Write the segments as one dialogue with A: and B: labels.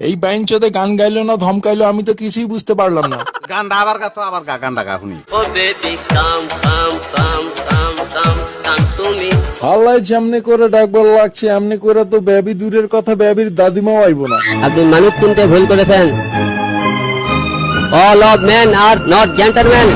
A: এই বাইঞ্চোদে গান গাইলো না ধমকাইলো আমি তো কিছুই বুঝতে পারলাম না।
B: গানটা আবার গা তো আবার গা গানটা গা শুনি।
C: ও বেবি কাম কাম কাম কাম কাম কাম তুমি
A: হাল্লাই যেমনি করে ডাকবার লাগছে এমনি করে তো বেবি দূরের কথা বেবির দাদিমাও আইব না।
C: আপনি মানুষ চিনতে ভুল করেছেন। All of men are not gentleman.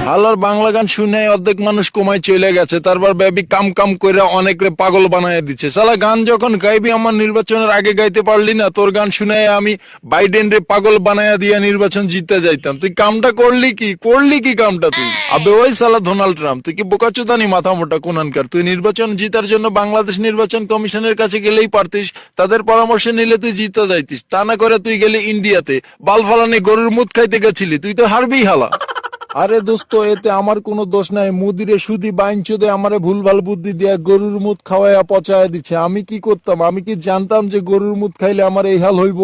A: হালার বাংলা গান শুনে অর্ধেক মানুষ কমায় চলে গেছে, তারপর বেবি কাম কাম করে অনেকরে পাগল বানায় দিচ্ছে। সালা গান যখন গাইবি আমার নির্বাচনের আগে গাইতে পারলি না, তোর গান শুনে আমি বাইডেন রে পাগল বানায়া দিয়া নির্বাচন জিতে যাইতাম। তুই কামটা করলি কি কামটা তুই? আবে ওই সালা ডোনাল্ড ট্রাম্প, তুই কি বোকাচোদানি মাথা মোটা কোনানকার? তুই নির্বাচন জিতার জন্য বাংলাদেশ নির্বাচন কমিশনের কাছে গেলেই পারতিস, তাদের পরামর্শ নিলে তুই জিতে যাইতিস। তা না করে তুই গেলি ইন্ডিয়াতে বাল ফালানি গরুর মুদ খাইতে গেছিলি, তুই তো হারবি হালা। আরে দোস্ত এতে আমার কোনো দোষ নাই, মুদিরে সুদি বাইঞ্চোদে আমারে ভুলভাল বুদ্ধি দিয়া গরুর মুদ খাওয়াইয়া পচায়া দিচ্ছে। আমি কি করতাম? আমি কি জানতাম যে গরুর মুদ খাইলে আমার এই হাল হইব?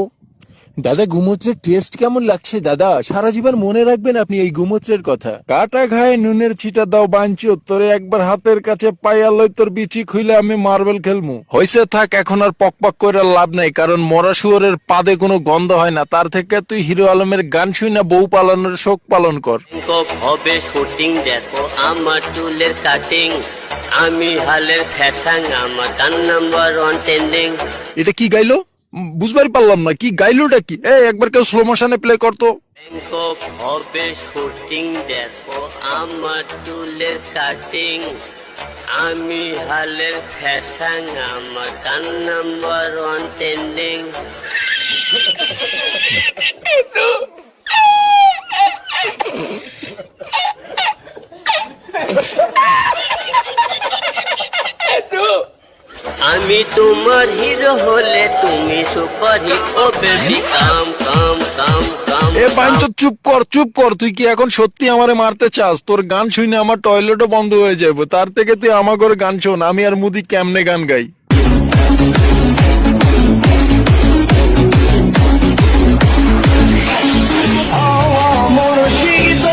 A: দাদা গোমূত্রের টেস্ট কেমন লাগছে দাদা? সারা জীবন মনে রাখবেন আপনি এই গোমূত্রের কথা। কাটা ঘায়ে নুনের ছিটা দাও বাঞ্চো, তোরে একবার হাতের কাছে পাইয়া লই তোর বিচি খুইলে আমি মার্বেল খেলমু। হইছে থাক, এখন আর পকপক করে লাভ নাই, কারণ মরা শুয়োরের পাদে কোনো গন্ধ হয় না। তার থেকে তুই হিরো আলমের গান শুই না বউ পালনের শোক পালন কর।
C: হবে শুটিং দেখো আমার চুলের কাটিং, আমি হালের ফ্যাশন, আমার গান নাম্বার 1 ট্রেন্ডিং।
A: এটা কি গাইলো? বুঝবারই পারলাম না, কি গাইলোটা কি? একবার কেউ স্লো মোশনে প্লে করতো।
C: ব্যাংকক হবে শুটিং দেখো আমার চুলের কাটিং, আমি হালের ফ্যাশন, আমার গান নাম্বার 1 ট্রেন্ডিং। আমি তোমার হিরো হলে তুমি সুপার হিট। ও বেবি কাম কাম কাম কাম।
A: এ বাঞ্চো চুপ কর, তুই কি এখন সত্যি আমারে মারতে চাস? তোর গান শুনে আমার টয়লেটও বন্ধ হয়ে যাবে, তার থেকে তুই আমার ঘরে গান শোন, আমি আর মুদি কেমনে গান গাই।